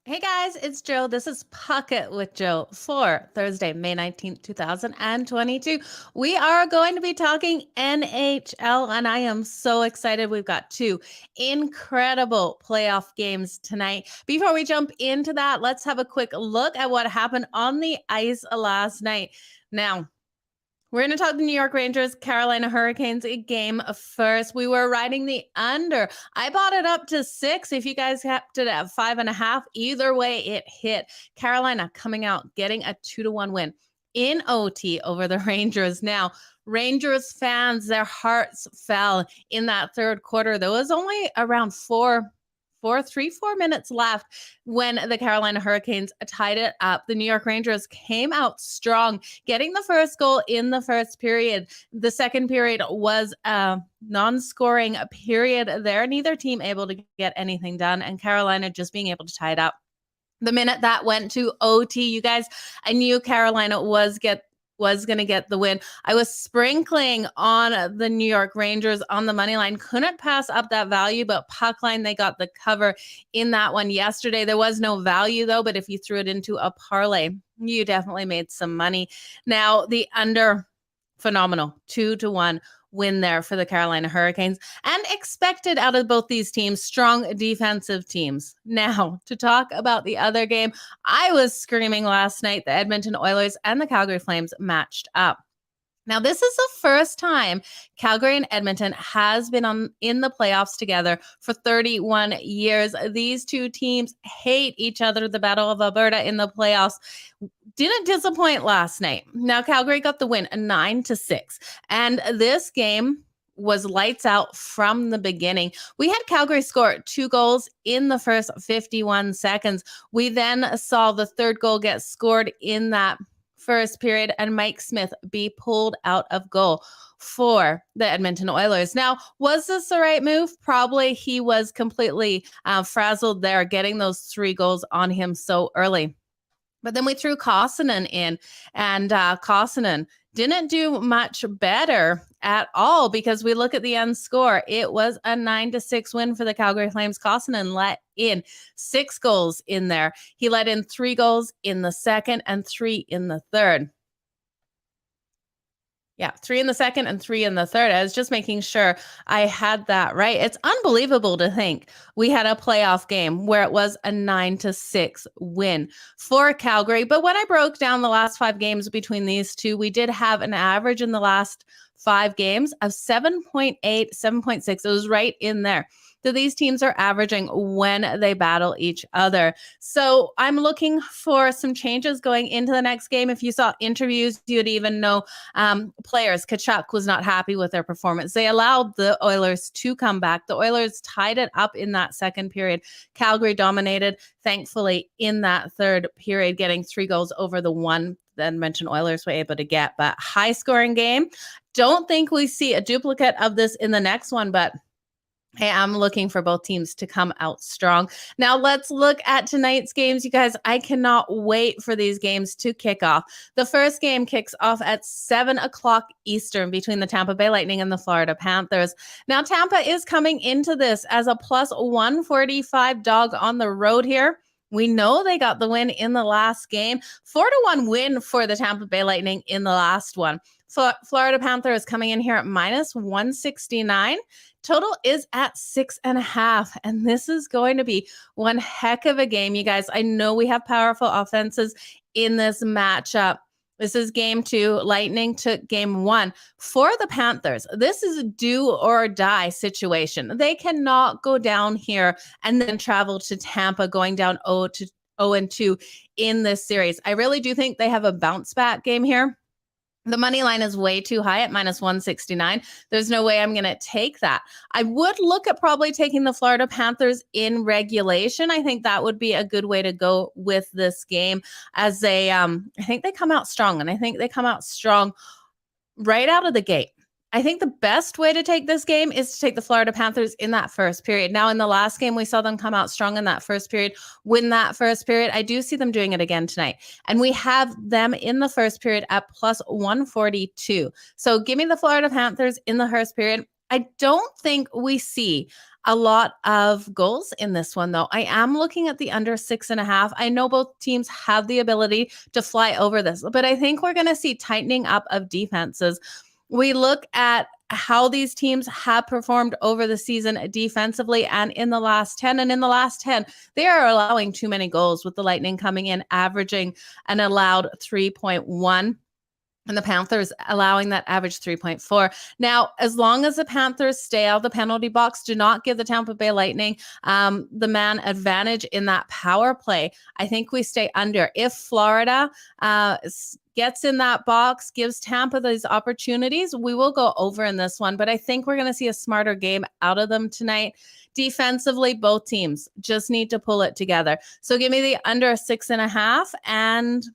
Hey guys, it's Joe. This is Pocket with Joe for Thursday, May 19th, 2022. We are going to be talking NHL, and I am so excited. We've got two incredible playoff games tonight. Before we jump into that, let's have a quick look at what happened on the ice last night. Now, we're going to talk the New York Rangers, Carolina Hurricanes game first. We were riding the under. I bought it up to 6. If you guys kept it at 5.5, either way, it hit. Carolina coming out, getting a 2-1 win in OT over the Rangers. Now, Rangers fans, their hearts fell in that third quarter. There was only around 4 minutes left when the Carolina Hurricanes tied it up. The New York Rangers came out strong, getting the first goal in the first period. The second period was a non-scoring period there. Neither team able to get anything done, and Carolina just being able to tie it up. The minute that went to OT, you guys, I knew Carolina was going to get the win. I was sprinkling on the New York Rangers on the money line. Couldn't pass up that value, but puck line, they got the cover in that one yesterday. There was no value though, but if you threw it into a parlay, you definitely made some money. Now the under, phenomenal, 2-1 win there for the Carolina Hurricanes, and expected out of both these teams, strong defensive teams. Now, to talk about the other game, I was screaming last night. The Edmonton Oilers and the Calgary Flames matched up. Now, this is the first time Calgary and Edmonton has been in the playoffs together for 31 years. These two teams hate each other. The Battle of Alberta in the playoffs didn't disappoint last night. Now, Calgary got the win, a 9-6. And this game was lights out from the beginning. We had Calgary score 2 goals in the first 51 seconds. We then saw the third goal get scored in that first period, and Mike Smith be pulled out of goal for the Edmonton Oilers. Now, was this the right move? Probably. He was completely frazzled there, getting those 3 goals on him so early. But then we threw Koskinen in, and Koskinen didn't do much better at all, because we look at the end score. It was a 9-6 win for the Calgary Flames. Koskinen let in 6 goals in there. He let in 3 goals in the second and 3 in the third. Yeah, 3 in the second and 3 in the third. I was just making sure I had that right. It's unbelievable to think we had a playoff game where it was a 9-6 win for Calgary. But when I broke down the last 5 games between these two, we did have an average in the last 5 games of 7.8, 7.6. It was right in there that these teams are averaging when they battle each other. So I'm looking for some changes going into the next game. If you saw interviews, you'd even know players. Tkachuk was not happy with their performance. They allowed the Oilers to come back. The Oilers tied it up in that second period. Calgary dominated, thankfully, in that third period, getting 3 goals over the one the Edmonton Oilers were able to get. But high scoring game. Don't think we see a duplicate of this in the next one, but hey, I'm looking for both teams to come out strong. Now let's look at tonight's games. You guys, I cannot wait for these games to kick off. The first game kicks off at 7 o'clock Eastern between the Tampa Bay Lightning and the Florida Panthers. Now, Tampa is coming into this as a plus 145 dog on the road here. We know they got the win in the last game. 4-1 win for the Tampa Bay Lightning in the last one. Florida Panthers coming in here at minus 169. Total is at 6.5. And this is going to be one heck of a game, you guys. I know we have powerful offenses in this matchup. This is game 2. Lightning took game 1. For the Panthers, this is a do or die situation. They cannot go down here and then travel to Tampa, going down 0-2 in this series. I really do think they have a bounce back game here. The money line is way too high at minus 169. There's no way I'm going to take that. I would look at probably taking the Florida Panthers in regulation. I think that would be a good way to go with this game, as they, I think they come out strong, and I think they come out strong right out of the gate. I think the best way to take this game is to take the Florida Panthers in that first period. Now, in the last game, we saw them come out strong in that first period, win that first period. I do see them doing it again tonight. And we have them in the first period at plus 142. So give me the Florida Panthers in the first period. I don't think we see a lot of goals in this one, though. I am looking at the under 6.5. I know both teams have the ability to fly over this, but I think we're going to see tightening up of defenses. We look at how these teams have performed over the season defensively and in the last 10. And in the last 10, they are allowing too many goals, with the Lightning coming in averaging an allowed 3.1. And the Panthers allowing that average 3.4. Now, as long as the Panthers stay out of the penalty box, do not give the Tampa Bay Lightning the man advantage in that power play, I think we stay under. If Florida gets in that box, gives Tampa these opportunities, we will go over in this one. But I think we're going to see a smarter game out of them tonight. Defensively, both teams just need to pull it together. So give me the under 6.5 and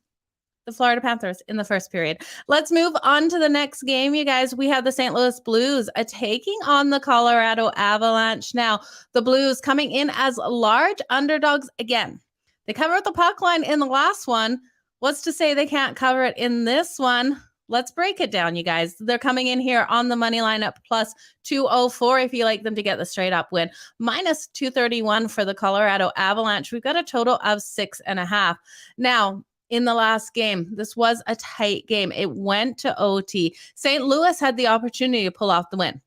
the Florida Panthers in the first period. Let's move on to the next game, you guys. We have the St. Louis Blues taking on the Colorado Avalanche. Now, the Blues coming in as large underdogs again. They covered the puck line in the last one. What's to say they can't cover it in this one? Let's break it down, you guys. They're coming in here on the money line up plus 204 if you like them to get the straight up win. Minus 231 for the Colorado Avalanche. We've got a total of 6.5. Now, in the last game, this was a tight game. It went to OT. St. Louis had the opportunity to pull off the win.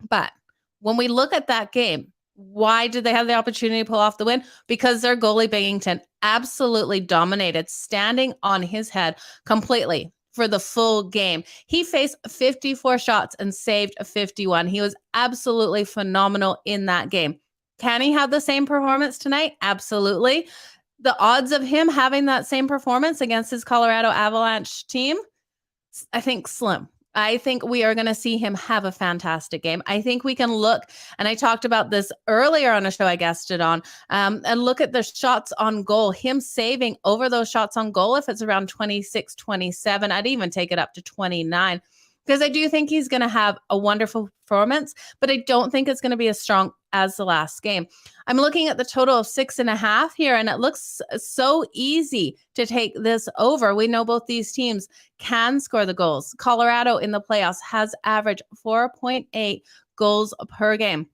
But when we look at that game, why did they have the opportunity to pull off the win? Because their goalie Binghamton absolutely dominated, standing on his head completely for the full game. He faced 54 shots and saved 51. He was absolutely phenomenal in that game. Can he have the same performance tonight? Absolutely. The odds of him having that same performance against his Colorado Avalanche team, I think slim. I think we are going to see him have a fantastic game. I think we can look, and I talked about this earlier on a show I guested on, and look at the shots on goal, him saving over those shots on goal. If it's around 26, 27, I'd even take it up to 29. Because I do think he's going to have a wonderful performance, but I don't think it's going to be as strong as the last game. I'm looking at the total of 6.5 here, and it looks so easy to take this over. We know both these teams can score the goals. Colorado in the playoffs has averaged 4.8 goals per game.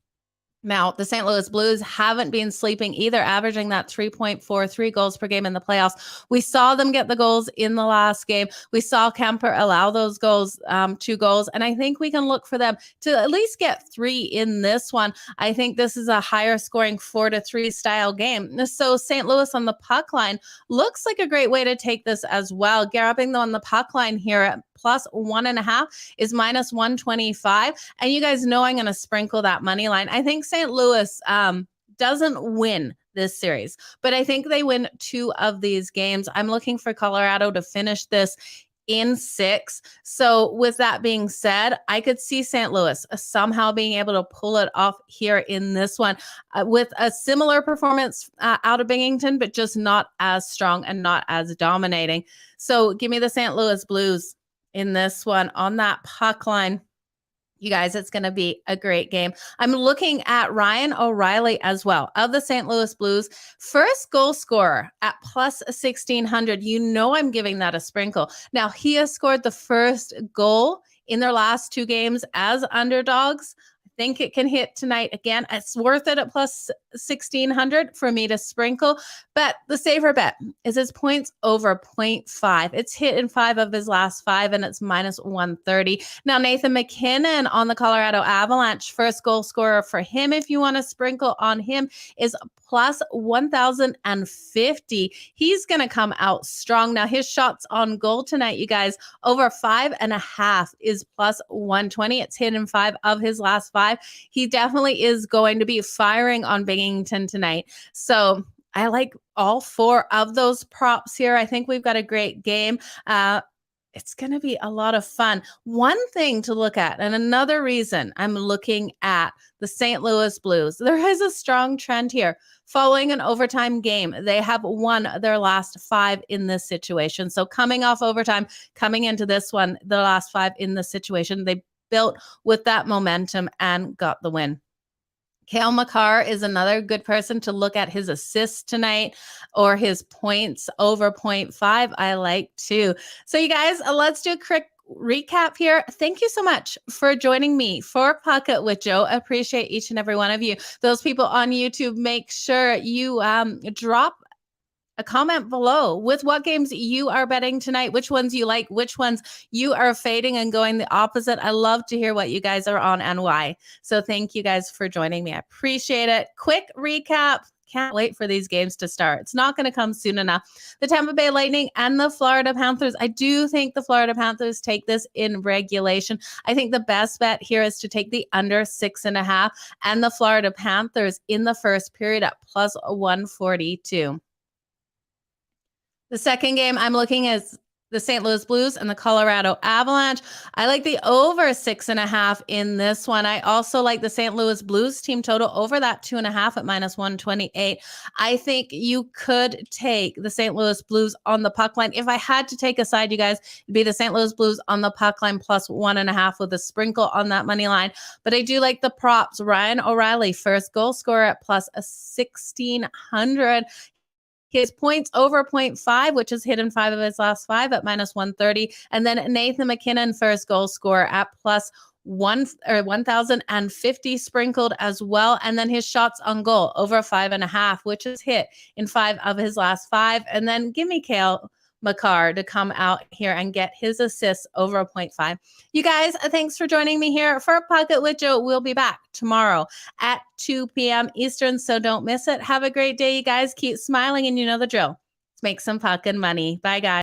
Now, the St. Louis Blues haven't been sleeping either, averaging that 3.43 goals per game in the playoffs. We saw them get the goals in the last game. We saw Kemper allow those goals, 2 goals, and I think we can look for them to at least get 3 in this one. I think this is a higher scoring 4-3 style game. So St. Louis on the puck line looks like a great way to take this as well. Grabbing them on the puck line here at plus 1.5 is minus 125. And you guys know I'm going to sprinkle that money line. I think St. Louis doesn't win this series, but I think they win 2 of these games. I'm looking for Colorado to finish this in 6. So with that being said, I could see St. Louis somehow being able to pull it off here in this one with a similar performance out of Binghamton, but just not as strong and not as dominating. So give me the St. Louis Blues in this one on that puck line. You guys, it's going to be a great game. I'm looking at Ryan O'Reilly as well of the St. Louis Blues. First goal scorer at plus 1,600. You know I'm giving that a sprinkle. Now, he has scored the first goal in their last 2 games as underdogs. I think it can hit tonight again. It's worth it at plus 1,600 for me to sprinkle. But the safer bet is his points over 0.5. It's hit in 5 of his last 5, and it's minus 130. Now, Nathan McKinnon on the Colorado Avalanche, first goal scorer for him, if you want to sprinkle on him, is plus 1,050. He's going to come out strong. Now, his shots on goal tonight, you guys, over 5.5 is plus 120. It's hit in 5 of his last 5. He definitely is going to be firing on Binghamton tonight. So I like all 4 of those props here. I think we've got a great game. It's going to be a lot of fun. One thing to look at, and another reason I'm looking at the St. Louis Blues, there is a strong trend here. Following an overtime game, they have won their last 5 in this situation. So coming off overtime, coming into this one, the last 5 in this situation, they built with that momentum and got the win. Cale Makar is another good person to look at his assists tonight or his points over 0.5. I like too. So you guys, let's do a quick recap here. Thank you so much for joining me for Pocket with Joe. Appreciate each and every one of you. Those people on YouTube, make sure you drop a comment below with what games you are betting tonight, which ones you like, which ones you are fading and going the opposite. I love to hear what you guys are on and why. So thank you guys for joining me. I appreciate it. Quick recap. Can't wait for these games to start. It's not going to come soon enough. The Tampa Bay Lightning and the Florida Panthers. I do think the Florida Panthers take this in regulation. I think the best bet here is to take the under 6.5 and the Florida Panthers in the first period at plus 142. The second game I'm looking at is the St. Louis Blues and the Colorado Avalanche. I like the over 6.5 in this one. I also like the St. Louis Blues team total over that 2.5 at minus 128. I think you could take the St. Louis Blues on the puck line. If I had to take a side, you guys, it'd be the St. Louis Blues on the puck line plus 1.5 with a sprinkle on that money line. But I do like the props. Ryan O'Reilly, first goal scorer at plus 1,600. His points over 0.5, which has hit in 5 of his last 5 at minus 130. And then Nathan McKinnon, first goal scorer at plus 1,050 sprinkled as well. And then his shots on goal over 5.5, which has hit in 5 of his last 5. And then give me Cale Makar to come out here and get his assists over 0.5. You guys, thanks for joining me here for Pocket with Joe. We'll be back tomorrow at 2 p.m. Eastern, so don't miss it. Have a great day, you guys. Keep smiling, and you know the drill. Let's make some pocket money. Bye, guys.